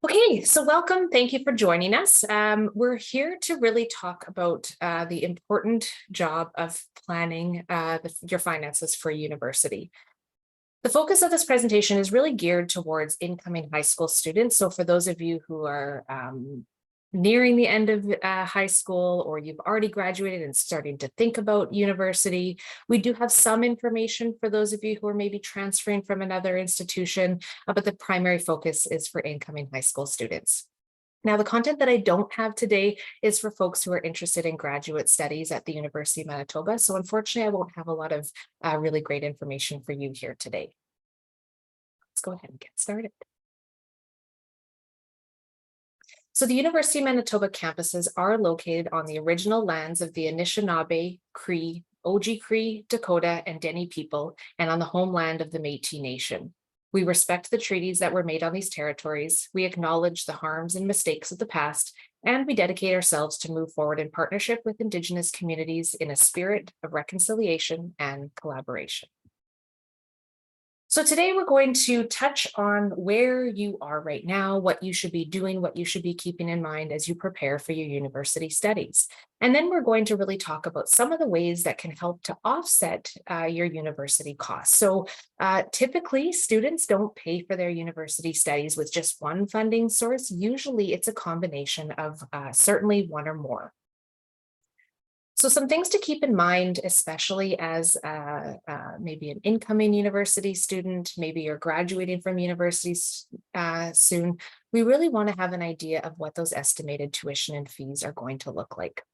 Okay, so welcome. Thank you for joining us. We're here to really talk about the important job of planning your finances for university. The focus of this presentation is really geared towards incoming high school students. So for those of you who are nearing the end of high school, or you've already graduated and starting to think about university, we do have some information for those of you who are maybe transferring from another institution, but the primary focus is for incoming high school students. Now, the content that I don't have today is for folks who are interested in graduate studies at the University of Manitoba. So unfortunately, I won't have a lot of really great information for you here today. Let's go ahead and get started. So the University of Manitoba campuses are located on the original lands of the Anishinaabe, Cree, Oji-Cree, Dakota, and Dene people, and on the homeland of the Métis Nation. We respect the treaties that were made on these territories, we acknowledge the harms and mistakes of the past, and we dedicate ourselves to move forward in partnership with Indigenous communities in a spirit of reconciliation and collaboration. So today we're going to touch on where you are right now, what you should be doing, what you should be keeping in mind as you prepare for your university studies. And then we're going to really talk about some of the ways that can help to offset your university costs. So typically students don't pay for their university studies with just one funding source. Usually it's a combination of certainly one or more. So some things to keep in mind, especially as maybe an incoming university student, maybe you're graduating from university soon, we really want to have an idea of what those estimated tuition and fees are going to look like.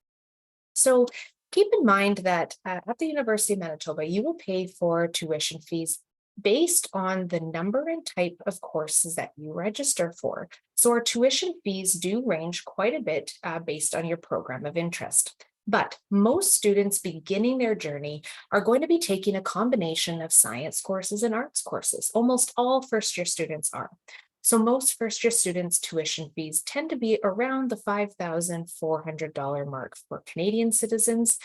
So keep in mind that at the University of Manitoba, you will pay for tuition fees based on the number and type of courses that you register for. So our tuition fees do range quite a bit based on your program of interest. But most students beginning their journey are going to be taking a combination of science courses and arts courses. Almost all first-year students are. So most first-year students' tuition fees tend to be around the $5,400 mark for Canadian citizens.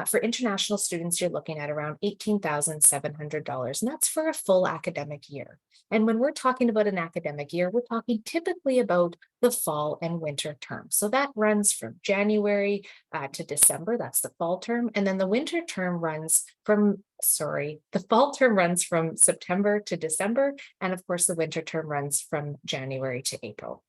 For international students, you're looking at around $18,700, and that's for a full academic year. And when we're talking about an academic year, we're talking typically about the fall and winter term. So that runs from January to December, that's the fall term. And then the winter term runs from, the fall term runs from September to December. And of course, the winter term runs from January to April.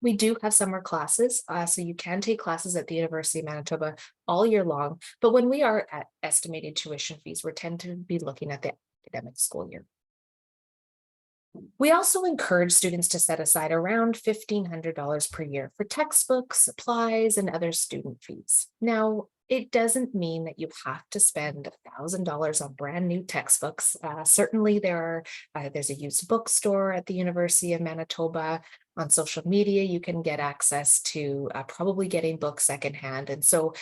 We do have summer classes, so you can take classes at the University of Manitoba all year long. But when we are at estimated tuition fees, we tend to be looking at the academic school year. We also encourage students to set aside around $1,500 per year for textbooks, supplies, and other student fees. Now, it doesn't mean that you have to spend $1,000 on brand new textbooks. Certainly there's a used bookstore at the University of Manitoba. On social media, you can get access to probably getting books secondhand. And so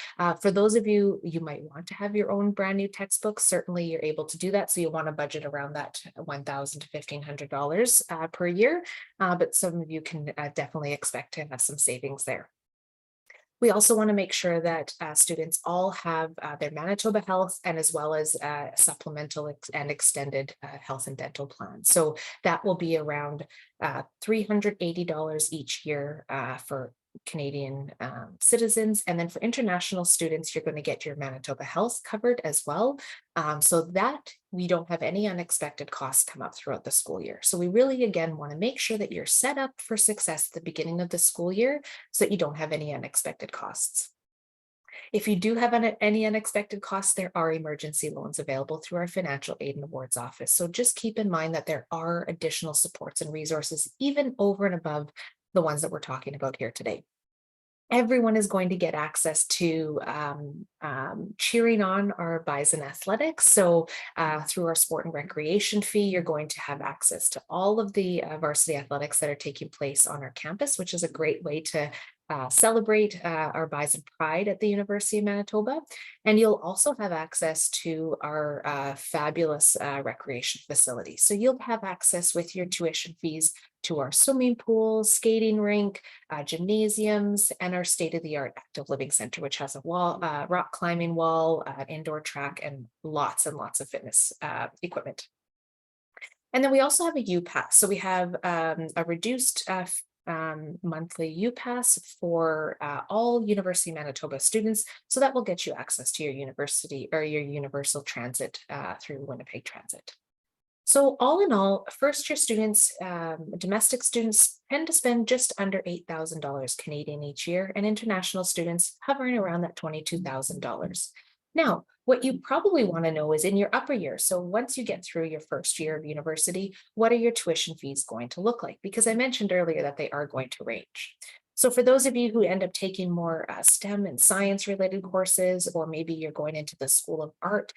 for those of you, you might want to have your own brand new textbooks. Certainly you're able to do that. So you want to budget around that $1,000 to $1,500 per year. But some of you can definitely expect to have some savings there. We also want to make sure that students all have their Manitoba Health and as well as supplemental and extended health and dental plans. So that will be around $380 each year for Canadian citizens. And then for international students, you're going to get your Manitoba Health covered as well. So that we don't have any unexpected costs come up throughout the school year. So we really, again, want to make sure that you're set up for success at the beginning of the school year so that you don't have any unexpected costs. If you do have any unexpected costs, there are emergency loans available through our Financial Aid and Awards Office. So just keep in mind that there are additional supports and resources, even over and above the ones that we're talking about here today. Everyone is going to get access to cheering on our Bison athletics. So through our sport and recreation fee, you're going to have access to all of the varsity athletics that are taking place on our campus, which is a great way to celebrate our Bison Pride at the University of Manitoba. And you'll also have access to our fabulous recreation facilities. So you'll have access with your tuition fees to our swimming pool, skating rink, gymnasiums, and our state-of-the-art active living center, which has a wall, rock climbing wall, indoor track, and lots of fitness equipment. And then we also have a U-Pass. So we have a reduced monthly UPass for all University of Manitoba students. So that will get you access to your university or your universal transit through Winnipeg Transit. So all in all, first year students, domestic students tend to spend just under $8,000 Canadian each year, and international students hovering around that $22,000. Now, what you probably want to know is in your upper years. So once you get through your first year of university, what are your tuition fees going to look like? Because I mentioned earlier that they are going to range. So for those of you who end up taking more STEM and science related courses, or maybe you're going into the School of Art,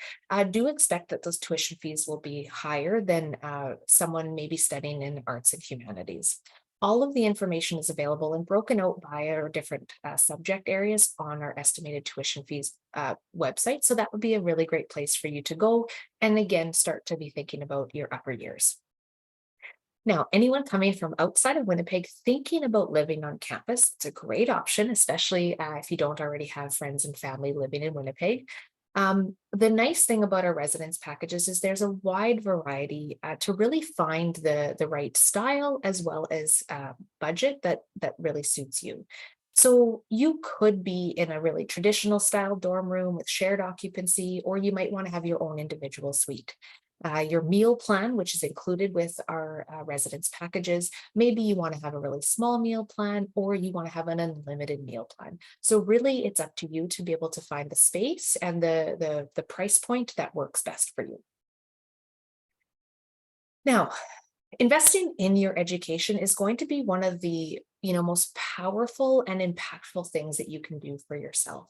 do expect that those tuition fees will be higher than someone maybe studying in arts and humanities. All of the information is available and broken out by our different subject areas on our estimated tuition fees website. So that would be a really great place for you to go and again, start to be thinking about your upper years. Now, anyone coming from outside of Winnipeg thinking about living on campus, it's a great option, especially if you don't already have friends and family living in Winnipeg. The nice thing about our residence packages is there's a wide variety to really find the right style as well as budget that really suits you. So you could be in a really traditional style dorm room with shared occupancy, or you might want to have your own individual suite. Your meal plan, which is included with our residence packages, maybe you want to have a really small meal plan, or you want to have an unlimited meal plan. So really, it's up to you to be able to find the space and the price point that works best for you. Now, investing in your education is going to be one of the most powerful and impactful things that you can do for yourself.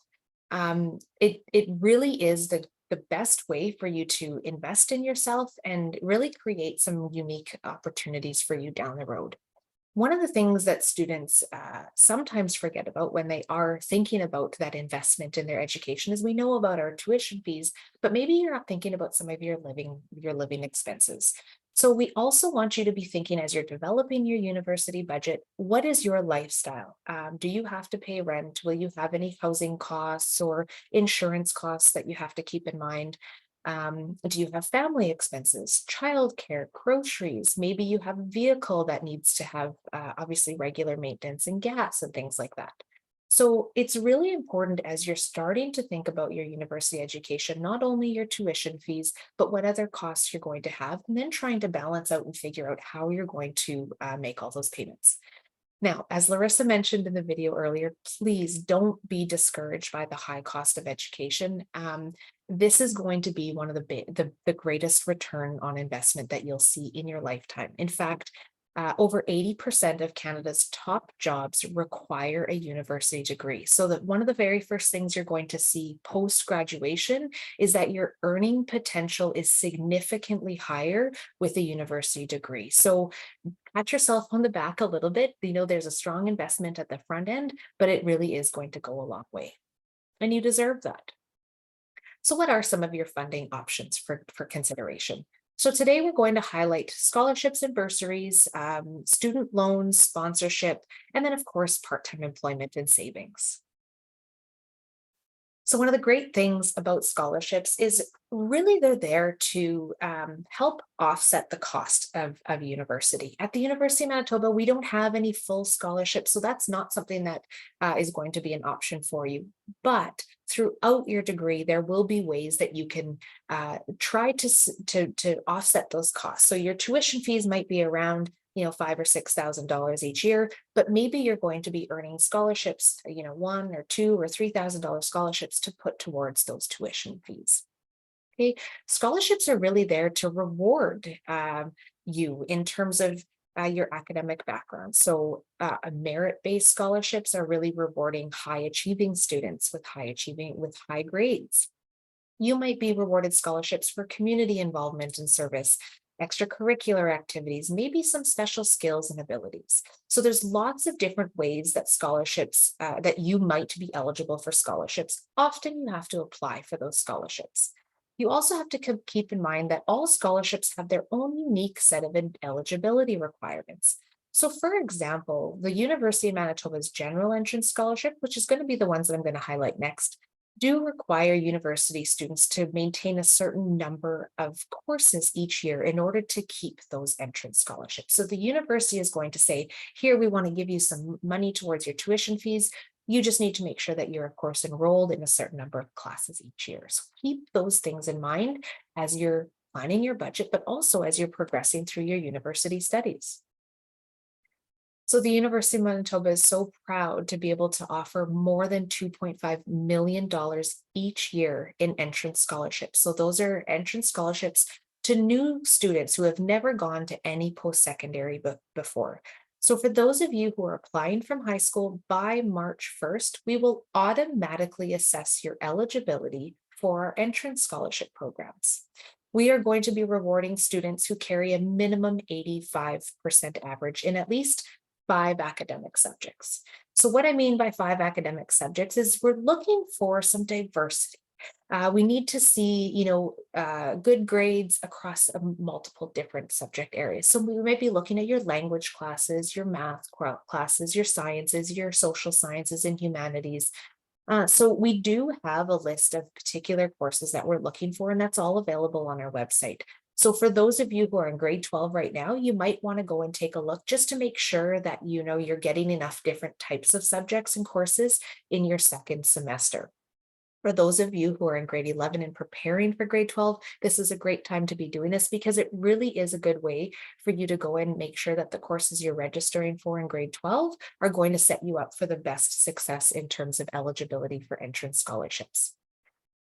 It really is the best way for you to invest in yourself and really create some unique opportunities for you down the road. One of the things that students sometimes forget about when they are thinking about that investment in their education is we know about our tuition fees, but maybe you're not thinking about some of your living expenses. So we also want you to be thinking as you're developing your university budget, what is your lifestyle? Do you have to pay rent? Will you have any housing costs or insurance costs that you have to keep in mind? Do you have family expenses, childcare, groceries? Maybe you have a vehicle that needs to have obviously regular maintenance and gas and things like that. So it's really important as you're starting to think about your university education, not only your tuition fees, but what other costs you're going to have, and then trying to balance out and figure out how you're going to make all those payments. Now, as Larissa mentioned in the video earlier, please don't be discouraged by the high cost of education. This is going to be one of the greatest return on investment that you'll see in your lifetime. In fact, over 80% of Canada's top jobs require a university degree. So that one of the very first things you're going to see post-graduation is that your earning potential is significantly higher with a university degree. So pat yourself on the back a little bit. There's a strong investment at the front end, but it really is going to go a long way. And you deserve that. So what are some of your funding options for consideration? So today we're going to highlight scholarships and bursaries, student loans, sponsorship, and then of course, part-time employment and savings. So one of the great things about scholarships is really they're there to help offset the cost of university. At the University of Manitoba, we don't have any full scholarships, so that's not something that is going to be an option for you. But throughout your degree, there will be ways that you can try to offset those costs. So your tuition fees might be around $5,000 or $6,000 each year, but maybe you're going to be earning scholarships, $1,000 or $2,000 or $3,000 scholarships to put towards those tuition fees. Okay, scholarships are really there to reward you in terms of your academic background. So merit-based scholarships are really rewarding high achieving students with high grades. You might be rewarded scholarships for community involvement and service, extracurricular activities, maybe some special skills and abilities. So there's lots of different ways that scholarships, that you might be eligible for scholarships. Often you have to apply for those scholarships. You also have to keep in mind that all scholarships have their own unique set of eligibility requirements. So for example, the University of Manitoba's General Entrance Scholarship, which is going to be the ones that I'm going to highlight next, do require university students to maintain a certain number of courses each year in order to keep those entrance scholarships. So the university is going to say, here, we want to give you some money towards your tuition fees. You just need to make sure that you're, of course, enrolled in a certain number of classes each year. So keep those things in mind as you're planning your budget, but also as you're progressing through your university studies. So the University of Manitoba is so proud to be able to offer more than $2.5 million each year in entrance scholarships. So those are entrance scholarships to new students who have never gone to any post-secondary before. So for those of you who are applying from high school by March 1st, we will automatically assess your eligibility for our entrance scholarship programs. We are going to be rewarding students who carry a minimum 85% average in at least 5 academic subjects. So what I mean by 5 academic subjects is we're looking for some diversity. We need to see, good grades across multiple different subject areas. So we might be looking at your language classes, your math classes, your sciences, your social sciences and humanities. So we do have a list of particular courses that we're looking for, and that's all available on our website. So for those of you who are in grade 12 right now, you might want to go and take a look just to make sure that you're getting enough different types of subjects and courses in your second semester. For those of you who are in grade 11 and preparing for grade 12, this is a great time to be doing this because it really is a good way for you to go and make sure that the courses you're registering for in grade 12 are going to set you up for the best success in terms of eligibility for entrance scholarships.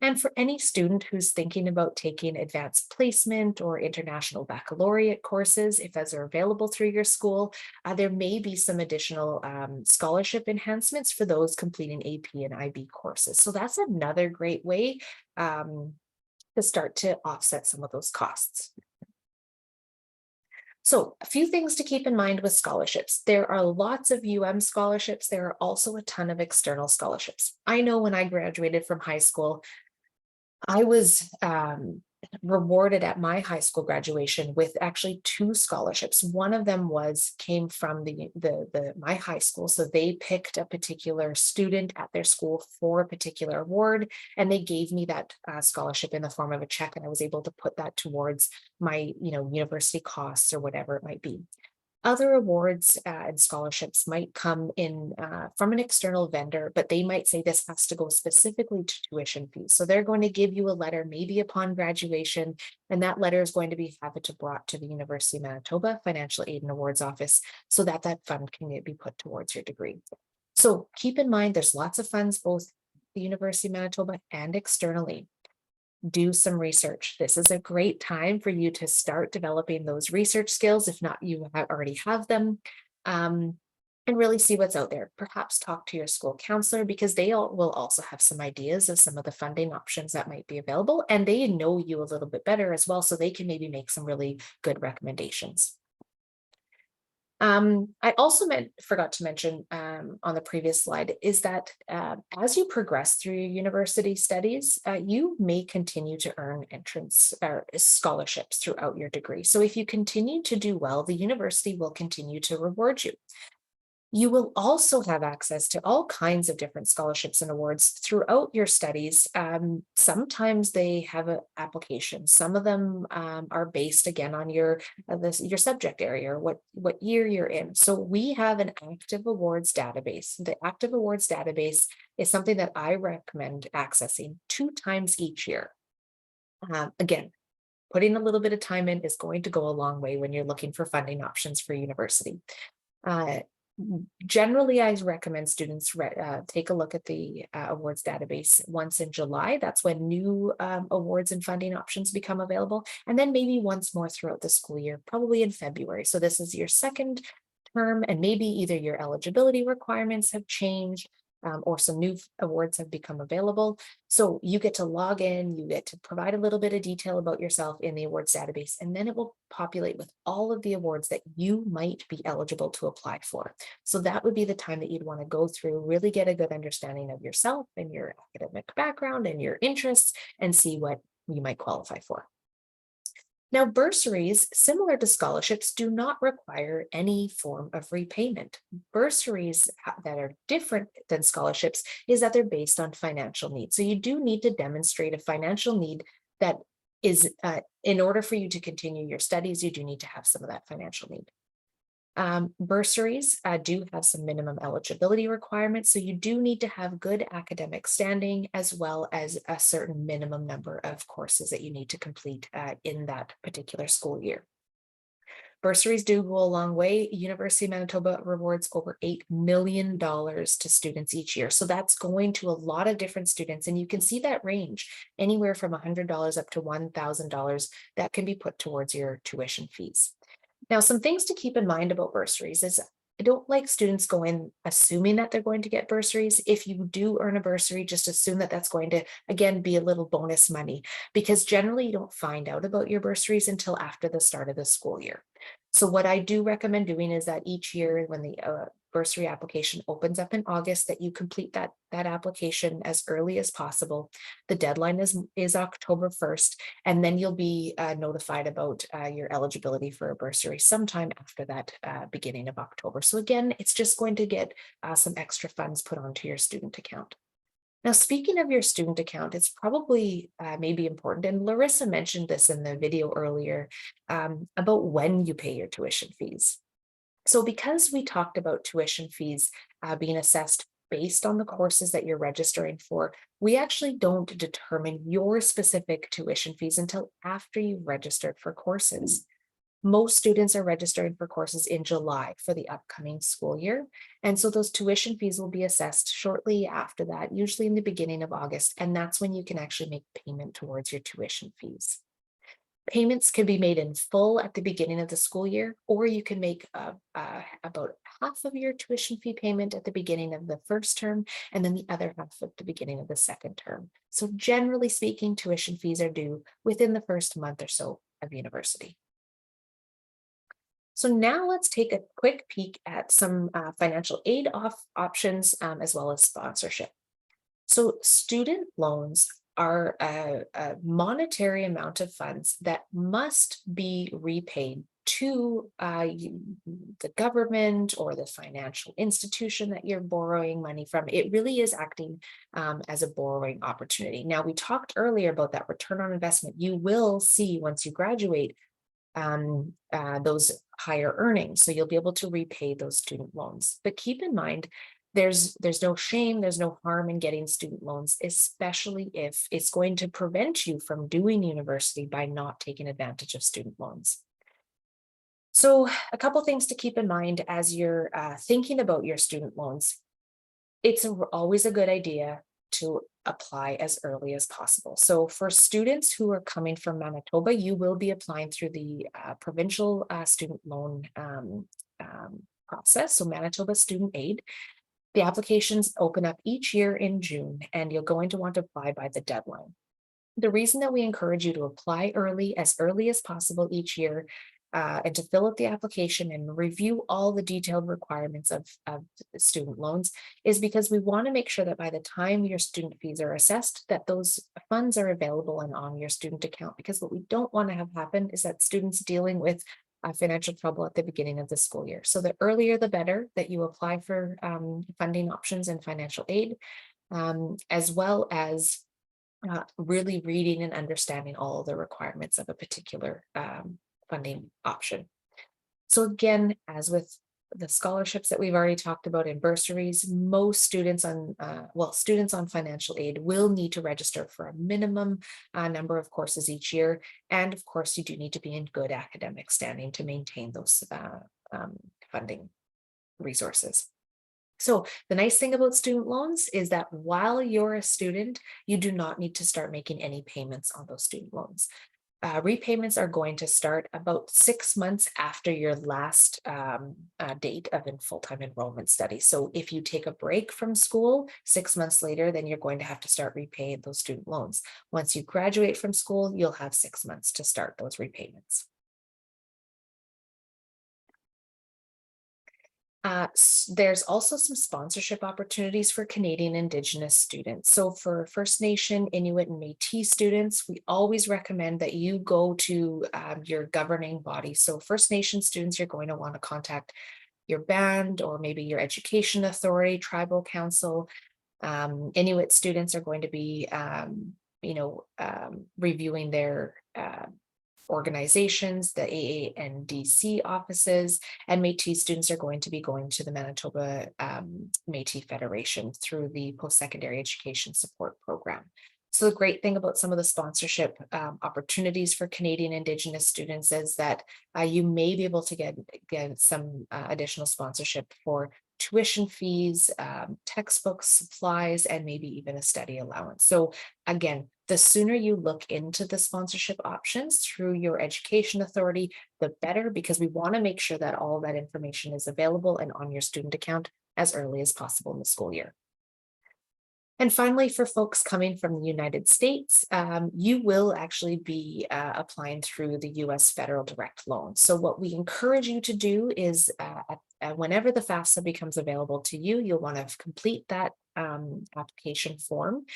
And for any student who's thinking about taking advanced placement or international baccalaureate courses, if those are available through your school, there may be some additional scholarship enhancements for those completing AP and IB courses. So that's another great way to start to offset some of those costs. So a few things to keep in mind with scholarships. There are lots of scholarships. There are also a ton of external scholarships. I know when I graduated from high school, I was rewarded at my high school graduation with actually 2 scholarships. One of them came from my high school. So they picked a particular student at their school for a particular award, and they gave me that scholarship in the form of a check, and I was able to put that towards my, university costs or whatever it might be. Other awards and scholarships might come in from an external vendor, but they might say this has to go specifically to tuition fees. So they're going to give you a letter maybe upon graduation, and that letter is going to have it brought to the University of Manitoba Financial Aid and Awards Office so that fund can be put towards your degree. So keep in mind, there's lots of funds, both the University of Manitoba and externally. Do some research. This is a great time for you to start developing those research skills. If not, you already have them, and really see what's out there. Perhaps talk to your school counselor because they will also have some ideas of some of the funding options that might be available, and they know you a little bit better as well, so they can maybe make some really good recommendations. I also forgot to mention on the previous slide is that as you progress through your university studies, you may continue to earn entrance or scholarships throughout your degree. So if you continue to do well, the university will continue to reward you. You will also have access to all kinds of different scholarships and awards throughout your studies. Sometimes they have an application. Some of them are based again on your subject area or what year you're in. So we have an active awards database. The active awards database is something that I recommend accessing 2 times each year. Again, putting a little bit of time in is going to go a long way when you're looking for funding options for university. Generally, I recommend students take a look at the awards database once in July. That's when new awards and funding options become available. And then maybe once more throughout the school year, probably in February. So this is your second term, and maybe either your eligibility requirements have changed or some new awards have become available. So you get to log in, you get to provide a little bit of detail about yourself in the awards database, and then it will populate with all of the awards that you might be eligible to apply for. So that would be the time that you'd want to go through, really get a good understanding of yourself and your academic background and your interests and see what you might qualify for. Now, bursaries, similar to scholarships, do not require any form of repayment. Bursaries that are different than scholarships is that they're based on financial need. So you do need to demonstrate a financial need that is, in order for you to continue your studies, you do need to have some of that financial need. Bursaries do have some minimum eligibility requirements, so you do need to have good academic standing as well as a certain minimum number of courses that you need to complete in that particular school year. Bursaries do go a long way. University of Manitoba rewards over $8 million to students each year. So that's going to a lot of different students. And you can see that range anywhere from $100 up to $1,000 that can be put towards your tuition fees. Now, some things to keep in mind about bursaries is I don't like students go in assuming that they're going to get bursaries. If you do earn a bursary, just assume that that's going to, again, be a little bonus money, because generally you don't find out about your bursaries until after the start of the school year. So what I do recommend doing is that each year when the bursary application opens up in August, that you complete that application as early as possible. The deadline is October 1st, and then you'll be notified about your eligibility for a bursary sometime after that beginning of October. So again, it's just going to get some extra funds put onto your student account. Now, speaking of your student account, it's probably maybe important, and Larissa mentioned this in the video earlier about when you pay your tuition fees. So because we talked about tuition fees being assessed based on the courses that you're registering for, we actually don't determine your specific tuition fees until after you've registered for courses. Most students are registering for courses in July for the upcoming school year. And so those tuition fees will be assessed shortly after that, usually in the beginning of August. And that's when you can actually make payment towards your tuition fees. Payments can be made in full at the beginning of the school year, or you can make about half of your tuition fee payment at the beginning of the first term, and then the other half at the beginning of the second term. So generally speaking, tuition fees are due within the first month or so of university. So now let's take a quick peek at some financial aid options as well as sponsorship. So student loans are a monetary amount of funds that must be repaid to the government or the financial institution that you're borrowing money from. It really is acting as a borrowing opportunity. Now, we talked earlier about that return on investment. You will see once you graduate those higher earnings. So you'll be able to repay those student loans. But keep in mind, there's no shame, there's no harm in getting student loans, especially if it's going to prevent you from doing university by not taking advantage of student loans. So a couple things to keep in mind as you're thinking about your student loans. It's always a good idea to apply as early as possible. So for students who are coming from Manitoba, you will be applying through the provincial student loan process, so Manitoba Student Aid. The applications open up each year in June, and you're going to want to apply by the deadline. The reason that we encourage you to apply early as possible each year, and to fill out the application and review all the detailed requirements of student loans is because we want to make sure that by the time your student fees are assessed, that those funds are available and on your student account. Because what we don't want to have happen is that students dealing with financial trouble at the beginning of the school year. So the earlier the better that you apply for funding options and financial aid, as well as really reading and understanding all of the requirements of a particular funding option. So again, as with the scholarships that we've already talked about in bursaries, most students on, students on financial aid will need to register for a minimum number of courses each year. And of course, you do need to be in good academic standing to maintain those funding resources. So the nice thing about student loans is that while you're a student, you do not need to start making any payments on those student loans. Repayments are going to start about 6 months after your last date of full-time enrollment study. So if you take a break from school 6 months later, then you're going to have to start repaying those student loans. Once you graduate from school, you'll have 6 months to start those repayments. There's also some sponsorship opportunities for Canadian Indigenous students. So for First Nation, Inuit, and Métis students, we always recommend that you go to your governing body. So First Nation students, you're going to want to contact your band or maybe your education authority, tribal council. Inuit students are going to be, reviewing their organizations, the AANDC offices, and Métis students are going to be going to the Manitoba Métis Federation through the Post-Secondary Education Support Program. So the great thing about some of the sponsorship opportunities for Canadian Indigenous students is that you may be able to get some additional sponsorship for tuition fees, textbooks, supplies, and maybe even a study allowance. So again, the sooner you look into the sponsorship options through your education authority, the better, because we want to make sure that all that information is available and on your student account as early as possible in the school year. And finally, for folks coming from the United States, you will actually be applying through the US federal direct loan. So what we encourage you to do is whenever the FAFSA becomes available to you, you'll want to complete that application form.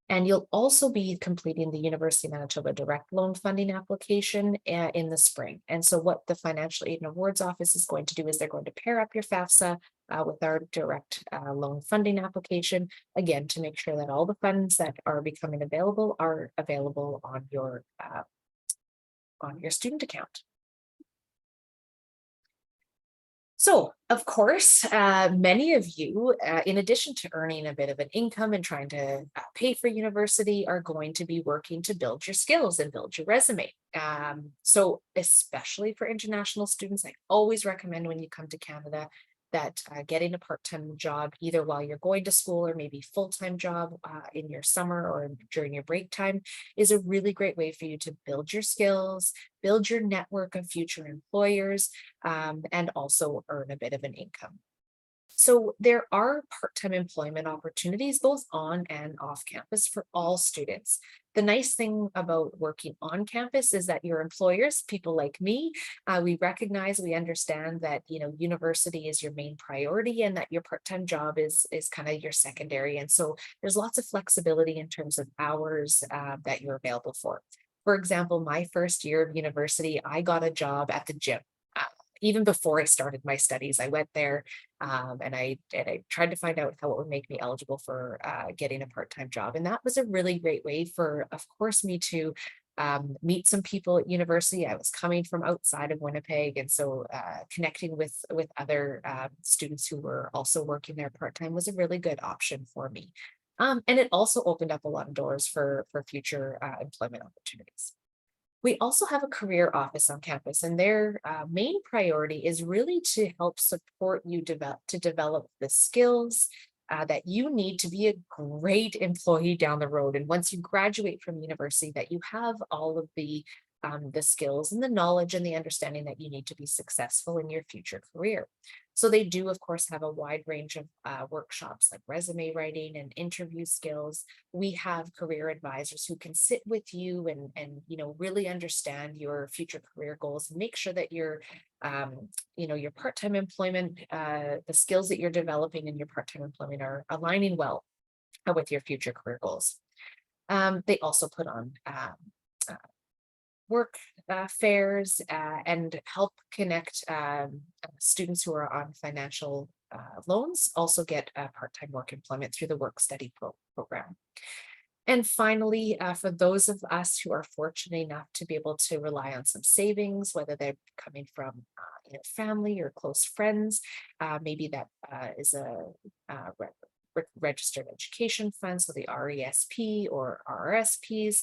And you'll also be completing the University of Manitoba direct loan funding application in the spring. And so what the Financial Aid and Awards Office is going to do is they're going to pair up your FAFSA with our direct loan funding application, again, to make sure that all the funds that are becoming available are available on your student account. So, of course, many of you, in addition to earning a bit of an income and trying to pay for university, are going to be working to build your skills and build your resume. So, especially for international students, I always recommend when you come to Canada that getting a part-time job, either while you're going to school or maybe full-time job in your summer or during your break time, is a really great way for you to build your skills, build your network of future employers, and also earn a bit of an income. So there are part-time employment opportunities both on and off campus for all students. The nice thing about working on campus is that your employers, people like me, we recognize, we understand that university is your main priority and that your part-time job is kind of your secondary. And so there's lots of flexibility in terms of hours that you're available for. For example, my first year of university, I got a job at the gym. Uh, Even before I started my studies, I went there and I tried to find out how it would make me eligible for getting a part-time job. And that was a really great way for, of course, me to meet some people at university. I was coming from outside of Winnipeg, and so connecting with other students who were also working there part-time was a really good option for me. And it also opened up a lot of doors for future employment opportunities. We also have a career office on campus, and their main priority is really to help support you develop the skills that you need to be a great employee down the road. And once you graduate from university, that you have all of the skills and the knowledge and the understanding that you need to be successful in your future career. So they do, of course, have a wide range of workshops like resume writing and interview skills. We have career advisors who can sit with you and really understand your future career goals and make sure that your part-time employment, the skills that you're developing in your part-time employment are aligning well with your future career goals. They also put on uh, work fairs and help connect students who are on financial loans also get part-time work employment through the work study program. And finally, for those of us who are fortunate enough to be able to rely on some savings, whether they're coming from family or close friends, maybe that is a registered education fund, so the RESP or RRSPs.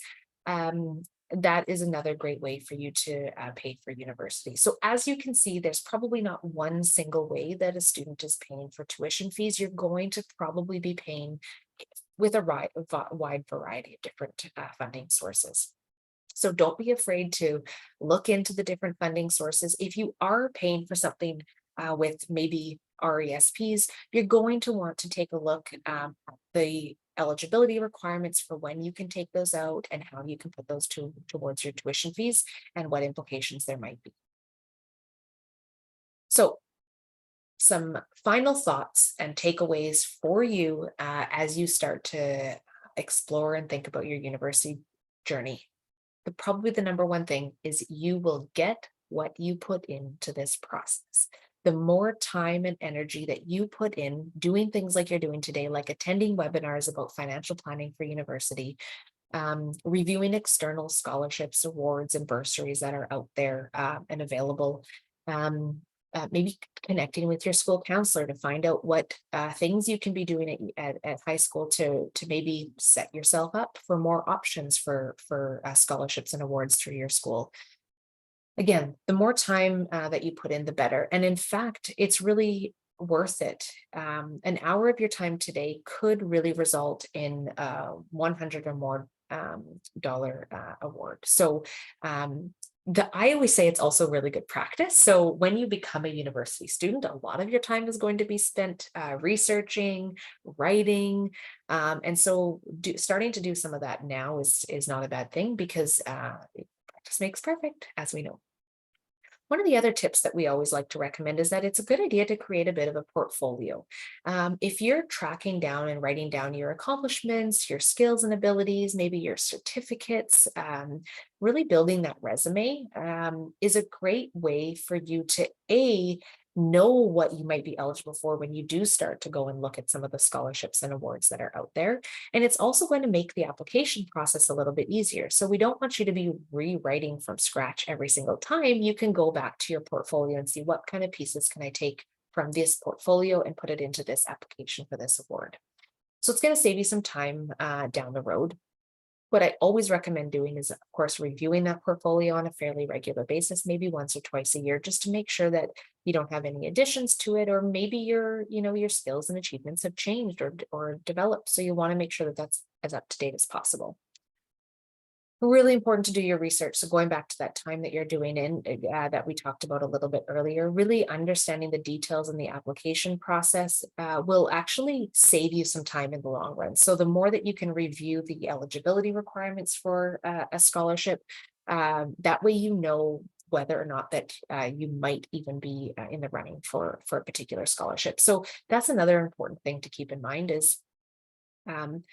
That is another great way for you to pay for university. So as you can see, there's probably not one single way that a student is paying for tuition fees. You're going to probably be paying with a wide variety of different funding sources. So don't be afraid to look into the different funding sources. If you are paying for something with maybe RESPs, you're going to want to take a look at the eligibility requirements for when you can take those out and how you can put those towards your tuition fees and what implications there might be. So some final thoughts and takeaways for you as you start to explore and think about your university journey. Probably the number one thing is you will get what you put into this process. The more time and energy that you put in doing things like you're doing today, like attending webinars about financial planning for university, reviewing external scholarships, awards, and bursaries that are out there and available. Um, Maybe connecting with your school counselor to find out what things you can be doing at high school to maybe set yourself up for more options for scholarships and awards through your school. Again, the more time that you put in, the better. And in fact, it's really worth it. An hour of your time today could really result in 100 or more dollar award. So I always say it's also really good practice. So when you become a university student, a lot of your time is going to be spent researching, writing, and so starting to do some of that now is not a bad thing because practice makes perfect, as we know. One of the other tips that we always like to recommend is that it's a good idea to create a bit of a portfolio. If you're tracking down and writing down your accomplishments, your skills and abilities, maybe your certificates, really building that resume is a great way for you to know what you might be eligible for when you do start to go and look at some of the scholarships and awards that are out there. And it's also going to make the application process a little bit easier. So we don't want you to be rewriting from scratch every single time. You can go back to your portfolio and see what kind of pieces can I take from this portfolio and put it into this application for this award. So it's going to save you some time down the road. What I always recommend doing is, of course, reviewing that portfolio on a fairly regular basis, maybe once or twice a year, just to make sure that you don't have any additions to it, or maybe your skills and achievements have changed or developed. So you want to make sure that that's as up to date as possible. Really important to do your research. So going back to that time that you're doing that we talked about a little bit earlier, really understanding the details in the application process will actually save you some time in the long run. So the more that you can review the eligibility requirements for a scholarship, that way you know whether or not that you might even be in the running for a particular scholarship. So that's another important thing to keep in mind is um,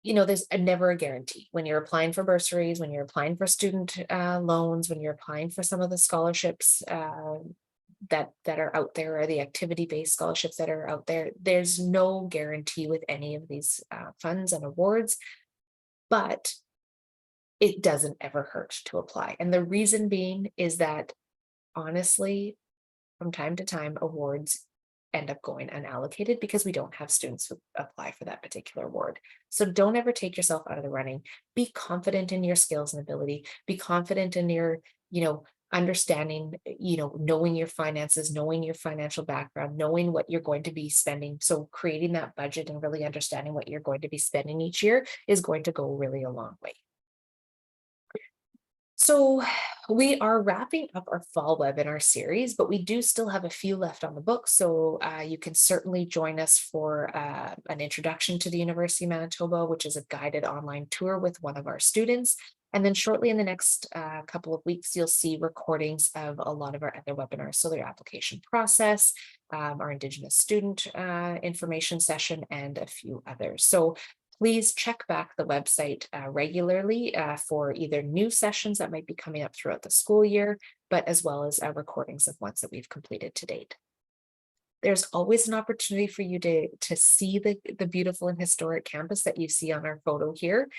there's never a guarantee when you're applying for bursaries, when you're applying for student loans, when you're applying for some of the scholarships that are out there, or the activity-based scholarships that are out there. There's no guarantee with any of these funds and awards, but it doesn't ever hurt to apply. And the reason being is that honestly, from time to time, awards end up going unallocated because we don't have students who apply for that particular award. So don't ever take yourself out of the running. Be confident in your skills and ability. Be confident in your, understanding, knowing your finances, knowing your financial background, knowing what you're going to be spending. So creating that budget and really understanding what you're going to be spending each year is going to go really a long way. So we are wrapping up our fall webinar series, but we do still have a few left on the book. So you can certainly join us for an introduction to the University of Manitoba, which is a guided online tour with one of our students. And then shortly in the next couple of weeks, you'll see recordings of a lot of our other webinars. So their application process, our Indigenous student information session, and a few others. So please check back the website regularly for either new sessions that might be coming up throughout the school year, but as well as recordings of ones that we've completed to date. There's always an opportunity for you to see the beautiful and historic campus that you see on our photo here.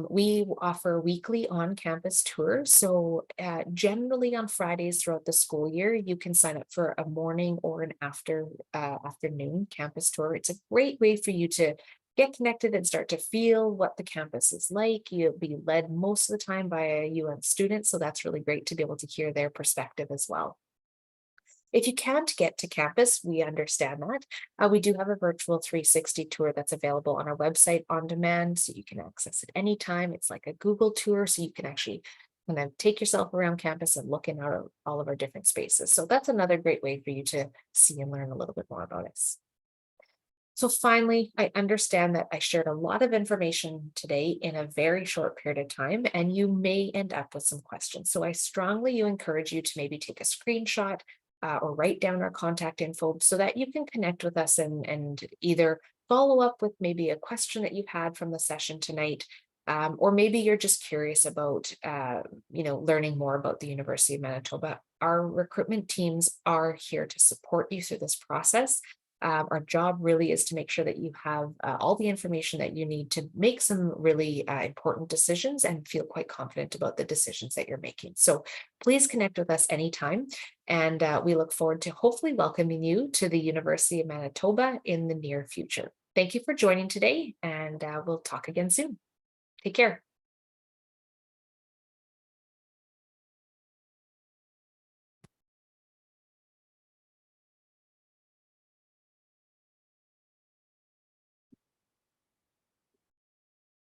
We offer weekly on-campus tours. So generally on Fridays throughout the school year, you can sign up for a morning or an afternoon campus tour. It's a great way for you to get connected and start to feel what the campus is like. You'll be led most of the time by a UN student, so that's really great to be able to hear their perspective as well. If you can't get to campus, we understand that. We do have a virtual 360 tour that's available on our website on demand, so you can access it anytime. It's like a Google tour, so you can actually kind of take yourself around campus and look in all of our different spaces. So that's another great way for you to see and learn a little bit more about us. So finally, I understand that I shared a lot of information today in a very short period of time, and you may end up with some questions. So I strongly encourage you to maybe take a screenshot, or write down our contact info so that you can connect with us and either follow up with maybe a question that you've had from the session tonight, or maybe you're just curious about, learning more about the University of Manitoba. Our recruitment teams are here to support you through this process. Our job really is to make sure that you have all the information that you need to make some really important decisions and feel quite confident about the decisions that you're making. So please connect with us anytime. And we look forward to hopefully welcoming you to the University of Manitoba in the near future. Thank you for joining today, and we'll talk again soon. Take care.